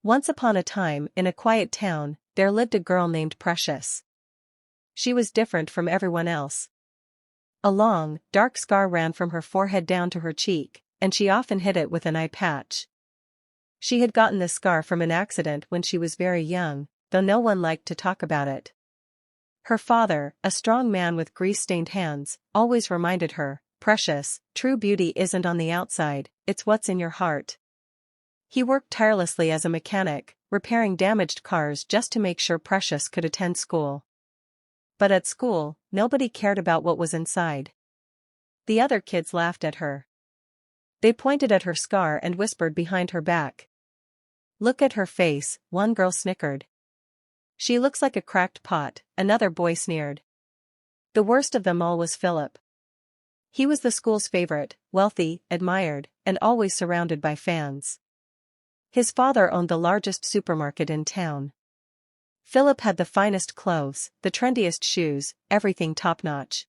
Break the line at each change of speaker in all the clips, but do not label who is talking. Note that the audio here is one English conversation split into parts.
Once upon a time, in a quiet town, there lived a girl named Precious. She was different from everyone else. A long, dark scar ran from her forehead down to her cheek, and she often hid it with an eye patch. She had gotten this scar from an accident when she was very young, though no one liked to talk about it. Her father, a strong man with grease-stained hands, always reminded her, "Precious, true beauty isn't on the outside, it's what's in your heart." He worked tirelessly as a mechanic, repairing damaged cars just to make sure Precious could attend school. But at school, nobody cared about what was inside. The other kids laughed at her. They pointed at her scar and whispered behind her back. "Look at her face," one girl snickered. "She looks like a cracked pot," another boy sneered. The worst of them all was Philip. He was the school's favorite, wealthy, admired, and always surrounded by fans. His father owned the largest supermarket in town. Philip had the finest clothes, the trendiest shoes, everything top-notch.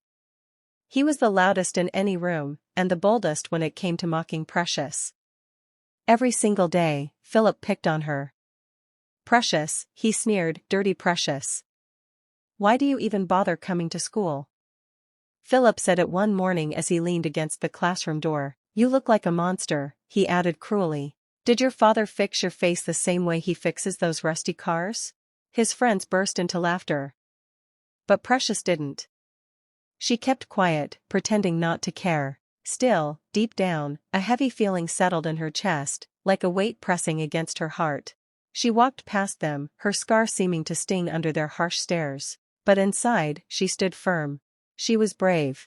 He was the loudest in any room, and the boldest when it came to mocking Precious. Every single day, Philip picked on her. "Precious," he sneered, "dirty Precious. Why do you even bother coming to school?" Philip said it one morning as he leaned against the classroom door. "You look like a monster," he added cruelly. "Did your father fix your face the same way he fixes those rusty cars?" His friends burst into laughter. But Precious didn't. She kept quiet, pretending not to care. Still, deep down, a heavy feeling settled in her chest, like a weight pressing against her heart. She walked past them, her scar seeming to sting under their harsh stares. But inside, she stood firm. She was brave.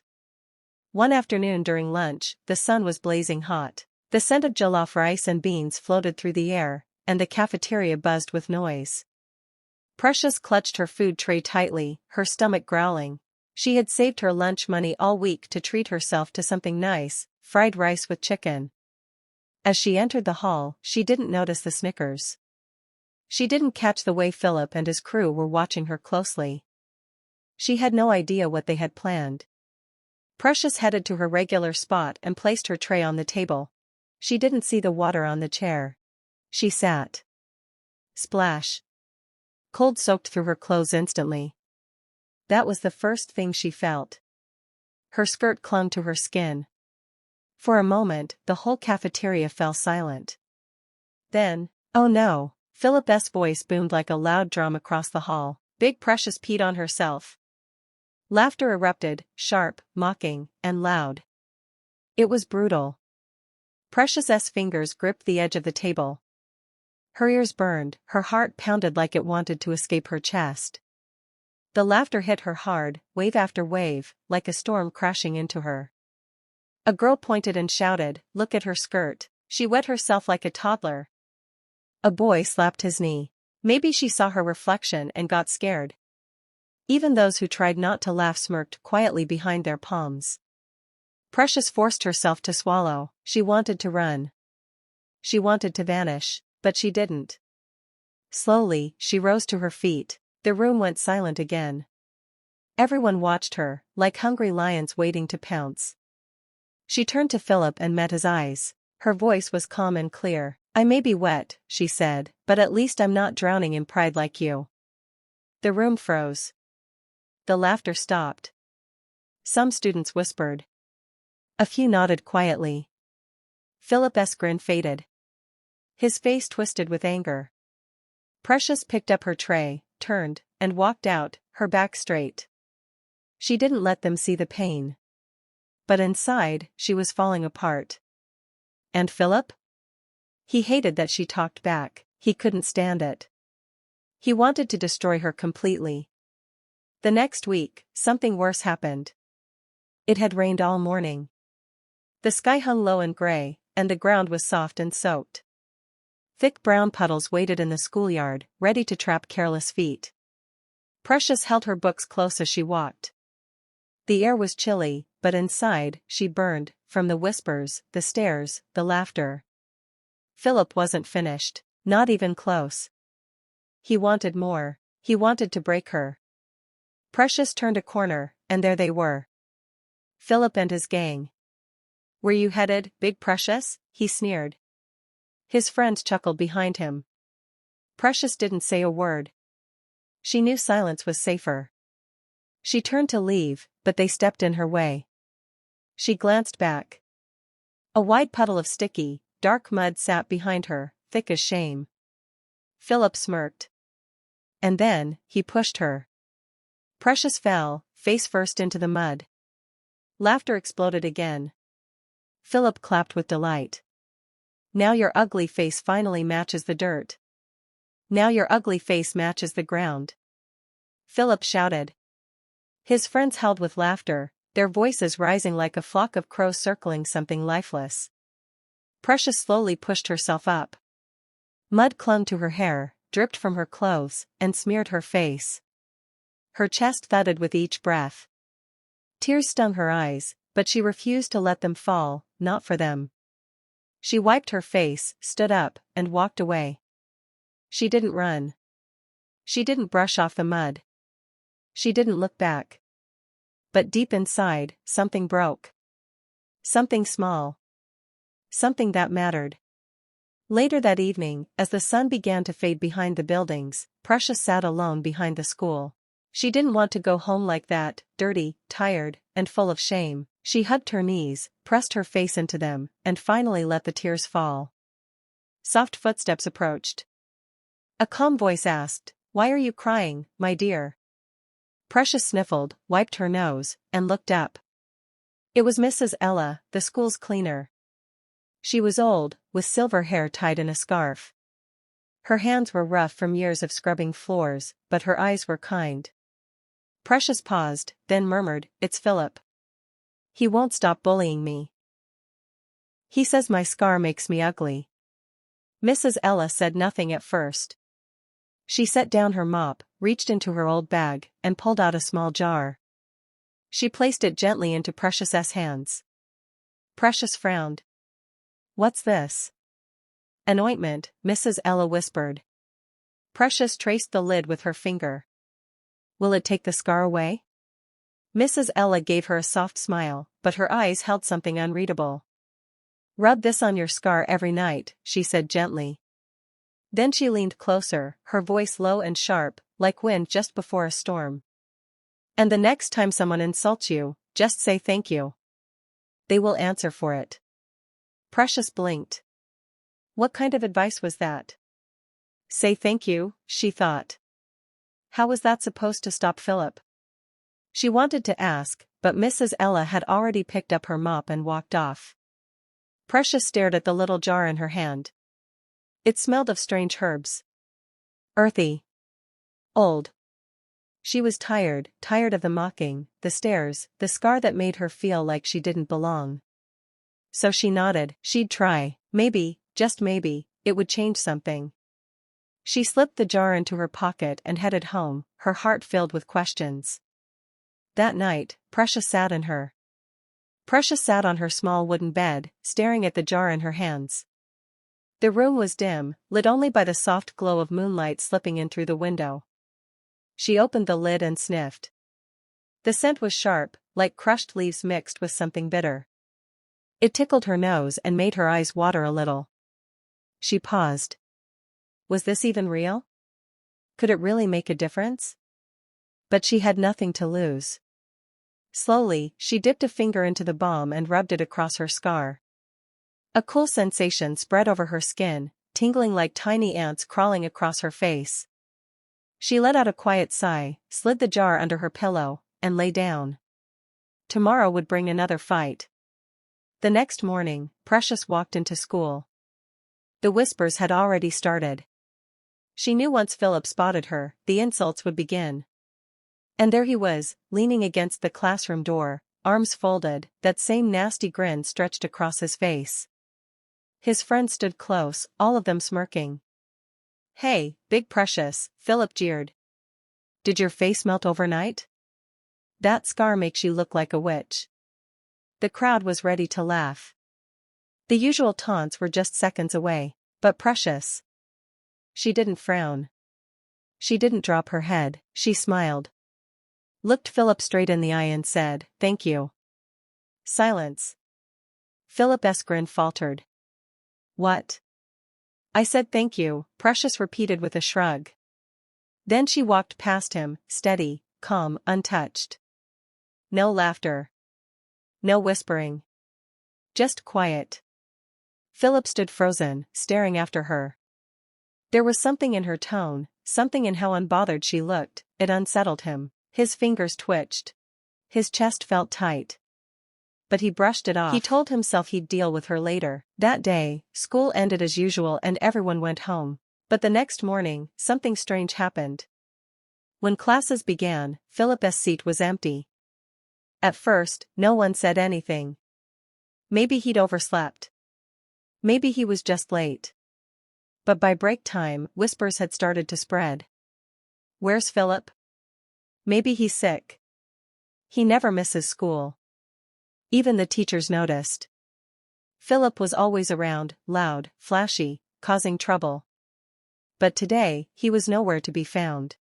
One afternoon during lunch, the sun was blazing hot. The scent of jollof rice and beans floated through the air, and the cafeteria buzzed with noise. Precious clutched her food tray tightly, her stomach growling. She had saved her lunch money all week to treat herself to something nice, fried rice with chicken. As she entered the hall, she didn't notice the snickers. She didn't catch the way Philip and his crew were watching her closely. She had no idea what they had planned. Precious headed to her regular spot and placed her tray on the table. She didn't see the water on the chair. She sat. Splash. Cold soaked through her clothes instantly. That was the first thing she felt. Her skirt clung to her skin. For a moment, the whole cafeteria fell silent. Then, "Oh no!" Philip's voice boomed like a loud drum across the hall. "Big Precious peed on herself." Laughter erupted, sharp, mocking, and loud. It was brutal. Precious's fingers gripped the edge of the table. Her ears burned, her heart pounded like it wanted to escape her chest. The laughter hit her hard, wave after wave, like a storm crashing into her. A girl pointed and shouted, "Look at her skirt. She wet herself like a toddler." A boy slapped his knee. Maybe she saw her reflection and got scared. Even those who tried not to laugh smirked quietly behind their palms. Precious forced herself to swallow. She wanted to run. She wanted to vanish, but she didn't. Slowly, she rose to her feet. The room went silent again. Everyone watched her, like hungry lions waiting to pounce. She turned to Philip and met his eyes. Her voice was calm and clear. "I may be wet," she said, "but at least I'm not drowning in pride like you." The room froze. The laughter stopped. Some students whispered. A few nodded quietly. Philip's grin faded. His face twisted with anger. Precious picked up her tray, turned, and walked out, her back straight. She didn't let them see the pain. But inside, she was falling apart. And Philip? He hated that she talked back. He couldn't stand it. He wanted to destroy her completely. The next week, something worse happened. It had rained all morning. The sky hung low and gray, and the ground was soft and soaked. Thick brown puddles waited in the schoolyard, ready to trap careless feet. Precious held her books close as she walked. The air was chilly, but inside, she burned, from the whispers, the stares, the laughter. Philip wasn't finished, not even close. He wanted more. He wanted to break her. Precious turned a corner, and there they were. Philip and his gang. "Where you headed, Big Precious?" he sneered. His friend chuckled behind him. Precious didn't say a word. She knew silence was safer. She turned to leave, but they stepped in her way. She glanced back. A wide puddle of sticky, dark mud sat behind her, thick as shame. Philip smirked. And then, he pushed her. Precious fell, face first into the mud. Laughter exploded again. Philip clapped with delight. Now your ugly face finally matches the dirt. Now your ugly face matches the ground. Philip shouted. His friends held with laughter, their voices rising like a flock of crows circling something lifeless. Precious slowly pushed herself up. Mud clung to her hair, dripped from her clothes, and smeared her face. Her chest thudded with each breath. Tears stung her eyes, but she refused to let them fall, not for them. She wiped her face, stood up, and walked away. She didn't run. She didn't brush off the mud. She didn't look back. But deep inside, something broke. Something small. Something that mattered. Later that evening, as the sun began to fade behind the buildings, Precious sat alone behind the school. She didn't want to go home like that, dirty, tired, and full of shame. She hugged her knees, pressed her face into them, and finally let the tears fall. Soft footsteps approached. A calm voice asked, "Why are you crying, my dear?" Precious sniffled, wiped her nose, and looked up. It was Mrs. Ella, the school's cleaner. She was old, with silver hair tied in a scarf. Her hands were rough from years of scrubbing floors, but her eyes were kind. Precious paused, then murmured, "It's Philip. He won't stop bullying me. He says my scar makes me ugly." Mrs. Ella said nothing at first. She set down her mop, reached into her old bag, and pulled out a small jar. She placed it gently into Precious's hands. Precious frowned. "What's this?" "An ointment," Mrs. Ella whispered. Precious traced the lid with her finger. "Will it take the scar away?" Mrs. Ella gave her a soft smile, but her eyes held something unreadable. "Rub this on your scar every night," she said gently. Then she leaned closer, her voice low and sharp, like wind just before a storm. "And the next time someone insults you, just say thank you. They will answer for it." Precious blinked. What kind of advice was that? Say thank you, she thought. How was that supposed to stop Philip? She wanted to ask, but Mrs. Ella had already picked up her mop and walked off. Precious stared at the little jar in her hand. It smelled of strange herbs. Earthy. Old. She was tired of the mocking, the stares, the scar that made her feel like she didn't belong. So she nodded. She'd try, maybe, just maybe, it would change something. She slipped the jar into her pocket and headed home, her heart filled with questions. That night, Precious sat on her small wooden bed, staring at the jar in her hands. The room was dim, lit only by the soft glow of moonlight slipping in through the window. She opened the lid and sniffed. The scent was sharp, like crushed leaves mixed with something bitter. It tickled her nose and made her eyes water a little. She paused. Was this even real? Could it really make a difference? But she had nothing to lose. Slowly, she dipped a finger into the balm and rubbed it across her scar. A cool sensation spread over her skin, tingling like tiny ants crawling across her face. She let out a quiet sigh, slid the jar under her pillow, and lay down. Tomorrow would bring another fight. The next morning, Precious walked into school. The whispers had already started. She knew once Philip spotted her, the insults would begin. And there he was, leaning against the classroom door, arms folded, that same nasty grin stretched across his face. His friends stood close, all of them smirking. "Hey, Big Precious," Philip jeered. "Did your face melt overnight? That scar makes you look like a witch." The crowd was ready to laugh. The usual taunts were just seconds away, but Precious. She didn't frown. She didn't drop her head, she smiled. Looked Philip straight in the eye and said, "Thank you." Silence. Philip's grin faltered. "What?" I said thank you, Precious repeated with a shrug. Then she walked past him, steady, calm, untouched. No laughter. No whispering. Just quiet. Philip stood frozen, staring after her. There was something in her tone, something in how unbothered she looked, it unsettled him. His fingers twitched. His chest felt tight. But he brushed it off. He told himself he'd deal with her later. That day, school ended as usual and everyone went home. But the next morning, something strange happened. When classes began, Philip's seat was empty. At first, no one said anything. Maybe he'd overslept. Maybe he was just late. But by break time, whispers had started to spread. Where's Philip? Maybe he's sick. He never misses school. Even the teachers noticed. Philip was always around, loud, flashy, causing trouble. But today, he was nowhere to be found.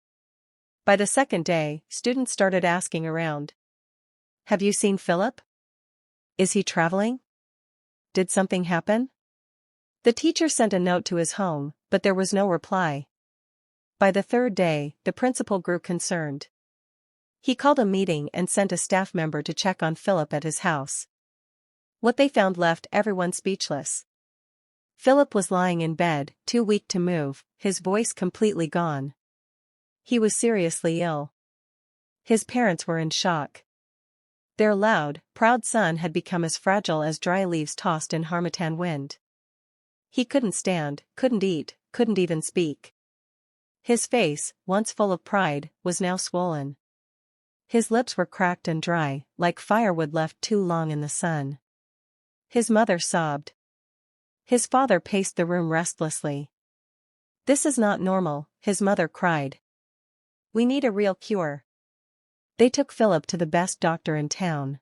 By the second day, students started asking around. Have you seen Philip? Is he traveling? Did something happen? The teacher sent a note to his home, but there was no reply. By the third day, the principal grew concerned. He called a meeting and sent a staff member to check on Philip at his house. What they found left everyone speechless. Philip was lying in bed, too weak to move, his voice completely gone. He was seriously ill. His parents were in shock. Their loud, proud son had become as fragile as dry leaves tossed in harmattan wind. He couldn't stand, couldn't eat, couldn't even speak. His face, once full of pride, was now swollen. His lips were cracked and dry, like firewood left too long in the sun. His mother sobbed. His father paced the room restlessly. This is not normal, his mother cried. We need a real cure. They took Philip to the best doctor in town.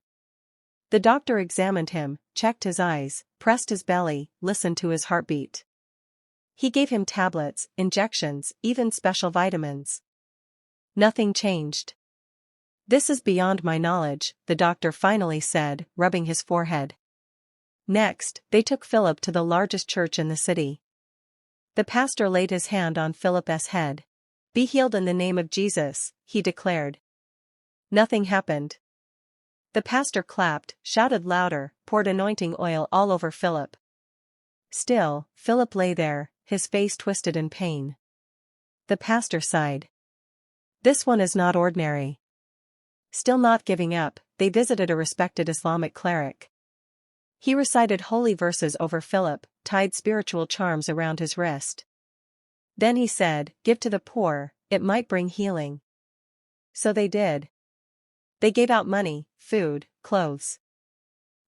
The doctor examined him, checked his eyes, pressed his belly, listened to his heartbeat. He gave him tablets, injections, even special vitamins. Nothing changed. This is beyond my knowledge, the doctor finally said, rubbing his forehead. Next, they took Philip to the largest church in the city. The pastor laid his hand on Philip's head. Be healed in the name of Jesus, he declared. Nothing happened. The pastor clapped, shouted louder, poured anointing oil all over Philip. Still, Philip lay there, his face twisted in pain. The pastor sighed. This one is not ordinary. Still not giving up, they visited a respected Islamic cleric. He recited holy verses over Philip, tied spiritual charms around his wrist. Then he said, give to the poor, it might bring healing. So they did. They gave out money, food, clothes.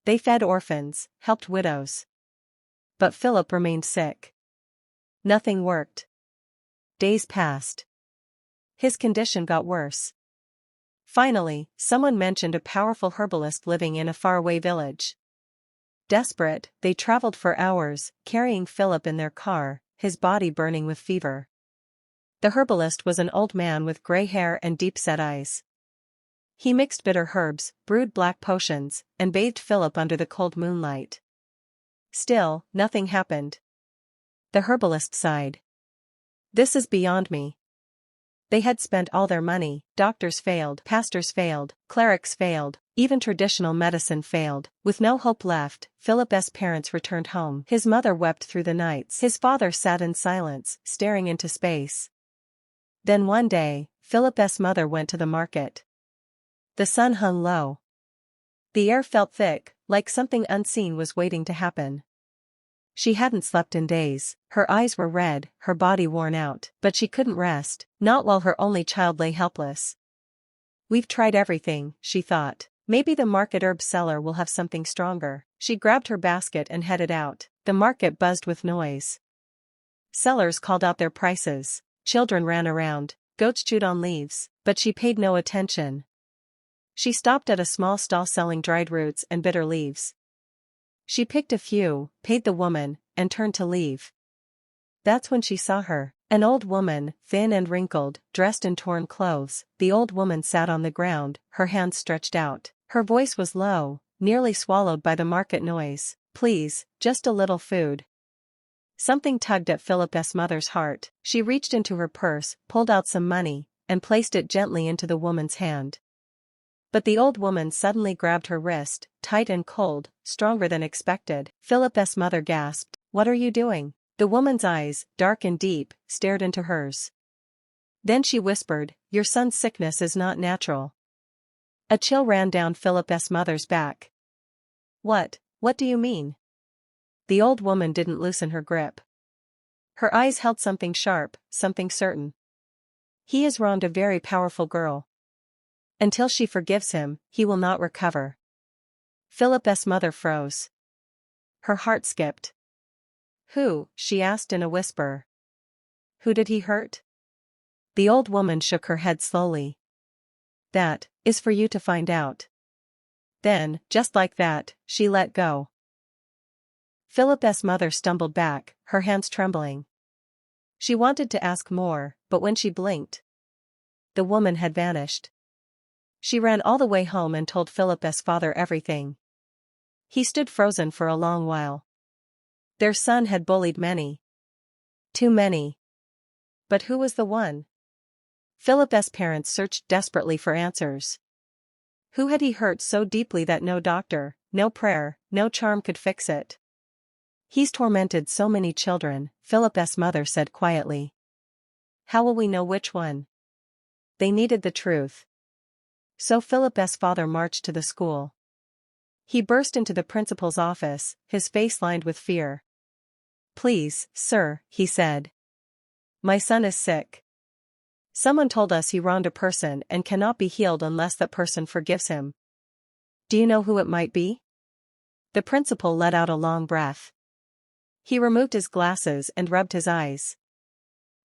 They fed orphans, helped widows. But Philip remained sick. Nothing worked. Days passed. His condition got worse. Finally, someone mentioned a powerful herbalist living in a faraway village. Desperate, they traveled for hours, carrying Philip in their car, his body burning with fever. The herbalist was an old man with gray hair and deep-set eyes. He mixed bitter herbs, brewed black potions, and bathed Philip under the cold moonlight. Still, nothing happened. The herbalist sighed. This is beyond me. They had spent all their money, doctors failed, pastors failed, clerics failed, even traditional medicine failed. With no hope left, Philip's parents returned home. His mother wept through the nights. His father sat in silence, staring into space. Then one day, Philip's mother went to the market. The sun hung low. The air felt thick, like something unseen was waiting to happen. She hadn't slept in days, her eyes were red, her body worn out, but she couldn't rest, not while her only child lay helpless. We've tried everything, she thought. Maybe the market herb seller will have something stronger. She grabbed her basket and headed out. The market buzzed with noise. Sellers called out their prices, children ran around, goats chewed on leaves, but she paid no attention. She stopped at a small stall selling dried roots and bitter leaves. She picked a few, paid the woman, and turned to leave. That's when she saw her. An old woman, thin and wrinkled, dressed in torn clothes. The old woman sat on the ground, her hands stretched out. Her voice was low, nearly swallowed by the market noise. Please, just a little food. Something tugged at Philip's mother's heart. She reached into her purse, pulled out some money, and placed it gently into the woman's hand. But the old woman suddenly grabbed her wrist, tight and cold, stronger than expected. Philip's mother gasped, "What are you doing?" The woman's eyes, dark and deep, stared into hers. Then she whispered, "Your son's sickness is not natural." A chill ran down Philip's mother's back. What do you mean?" The old woman didn't loosen her grip. Her eyes held something sharp, something certain. "He has wronged a very powerful girl. Until she forgives him, he will not recover." Philip's mother froze. Her heart skipped. "Who?" she asked in a whisper. "Who did he hurt?" The old woman shook her head slowly. "That is for you to find out." Then, just like that, she let go. Philip's mother stumbled back, her hands trembling. She wanted to ask more, but when she blinked, the woman had vanished. She ran all the way home and told Philip's father everything. He stood frozen for a long while. Their son had bullied many. Too many. But who was the one? Philip's parents searched desperately for answers. Who had he hurt so deeply that no doctor, no prayer, no charm could fix it? "He's tormented so many children," Philip's mother said quietly. "How will we know which one?" They needed the truth. So Philip's father marched to the school. He burst into the principal's office, his face lined with fear. "Please, sir," he said. "My son is sick. Someone told us he wronged a person and cannot be healed unless that person forgives him. Do you know who it might be?" The principal let out a long breath. He removed his glasses and rubbed his eyes.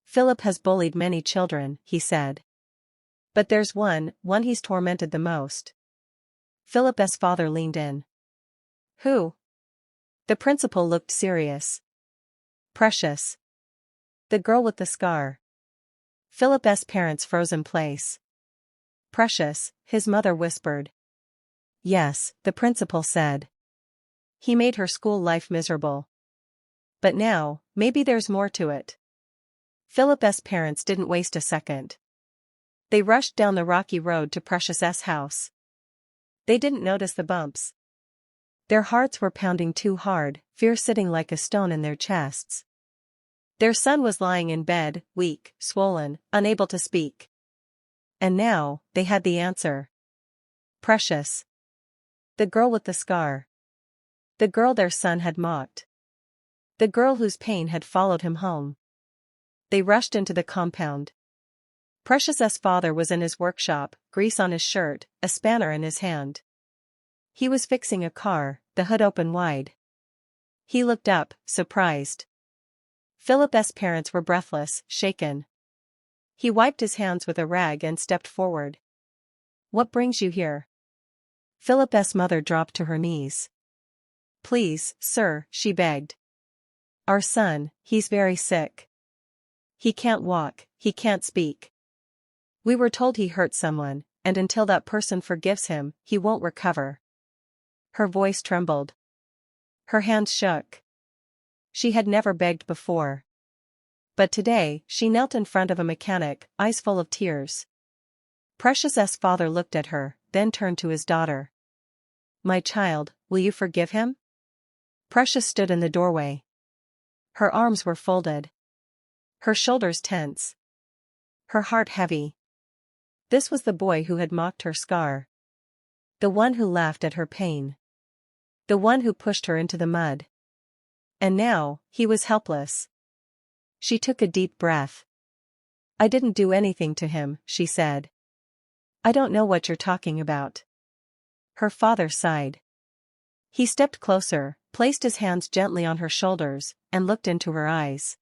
"Philip has bullied many children," he said. "But there's one he's tormented the most." Philip's father leaned in. "Who?" The principal looked serious. "Precious. The girl with the scar." Philip's parents froze in place. "Precious," his mother whispered. "Yes," the principal said. "He made her school life miserable. But now, maybe there's more to it." Philip's parents didn't waste a second. They rushed down the rocky road to Precious's house. They didn't notice the bumps. Their hearts were pounding too hard, fear sitting like a stone in their chests. Their son was lying in bed, weak, swollen, unable to speak. And now, they had the answer. Precious. The girl with the scar. The girl their son had mocked. The girl whose pain had followed him home. They rushed into the compound. Precious's father was in his workshop, grease on his shirt, a spanner in his hand. He was fixing a car, the hood open wide. He looked up, surprised. Philip's parents were breathless, shaken. He wiped his hands with a rag and stepped forward. "What brings you here?" Philip's mother dropped to her knees. "Please, sir," she begged. "Our son, he's very sick. He can't walk, he can't speak. We were told he hurt someone, and until that person forgives him, he won't recover." Her voice trembled. Her hands shook. She had never begged before. But today, she knelt in front of a mechanic, eyes full of tears. Precious's father looked at her, then turned to his daughter. "My child, will you forgive him?" Precious stood in the doorway. Her arms were folded. Her shoulders tense. Her heart heavy. This was the boy who had mocked her scar. The one who laughed at her pain. The one who pushed her into the mud. And now, he was helpless. She took a deep breath. "I didn't do anything to him," she said. "I don't know what you're talking about." Her father sighed. He stepped closer, placed his hands gently on her shoulders, and looked into her eyes.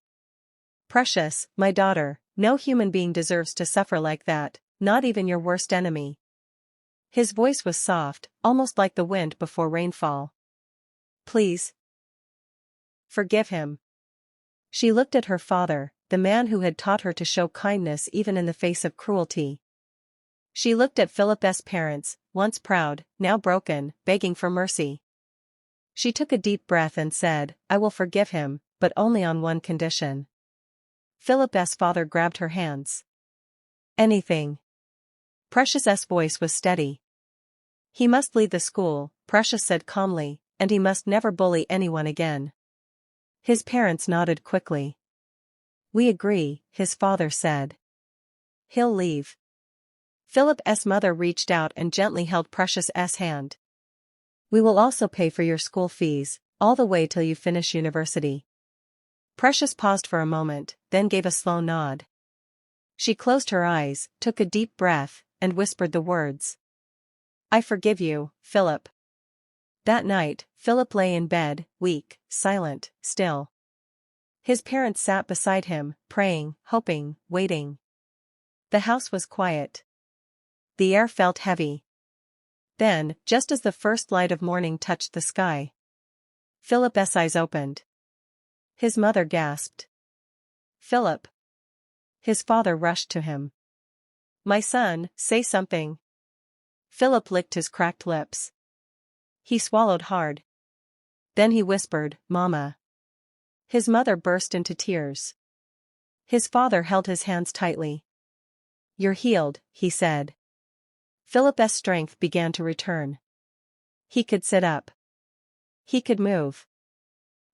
"Precious, my daughter, no human being deserves to suffer like that, not even your worst enemy." His voice was soft, almost like the wind before rainfall. "Please, forgive him." She looked at her father, the man who had taught her to show kindness even in the face of cruelty. She looked at Philip's parents, once proud, now broken, begging for mercy. She took a deep breath and said, "I will forgive him, but only on one condition. Philip's father grabbed her hands. Anything. Precious's voice was steady. He must lead the school, Precious said calmly, and he must never bully anyone again. His parents nodded quickly. We agree, his father said. He'll leave. Philip's mother reached out and gently held Precious's hand. We will also pay for your school fees, all the way till you finish university. Precious paused for a moment, then gave a slow nod. She closed her eyes, took a deep breath, and whispered the words. I forgive you, Philip. That night, Philip lay in bed, weak, silent, still. His parents sat beside him, praying, hoping, waiting. The house was quiet. The air felt heavy. Then, just as the first light of morning touched the sky, Philip's eyes opened. His mother gasped. Philip. His father rushed to him. My son, say something. Philip licked his cracked lips. He swallowed hard. Then he whispered, Mama. His mother burst into tears. His father held his hands tightly. You're healed, he said. Philip's strength began to return. He could sit up. He could move.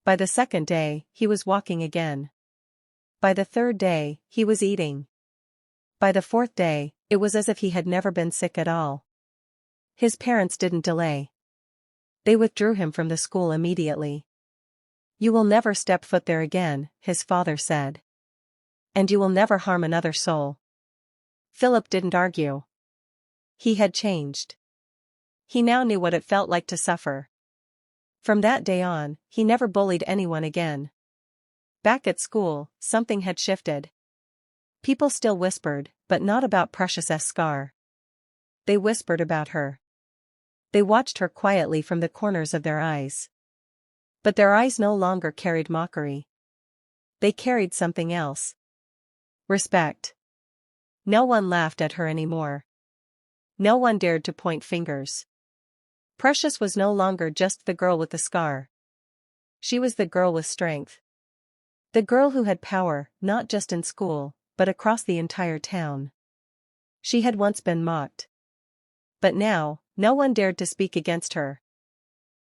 By the second day, he was walking again. By the third day, he was eating. By the fourth day, it was as if he had never been sick at all. His parents didn't delay. They withdrew him from the school immediately. You will never step foot there again, his father said. And you will never harm another soul. Philip didn't argue. He had changed. He now knew what it felt like to suffer. From that day on, he never bullied anyone again. Back at school, something had shifted. People still whispered, but not about Precious's scar. They whispered about her. They watched her quietly from the corners of their eyes. But their eyes no longer carried mockery. They carried something else. Respect. No one laughed at her anymore. No one dared to point fingers. Precious was no longer just the girl with the scar. She was the girl with strength. The girl who had power, not just in school, but across the entire town. She had once been mocked. But now, no one dared to speak against her.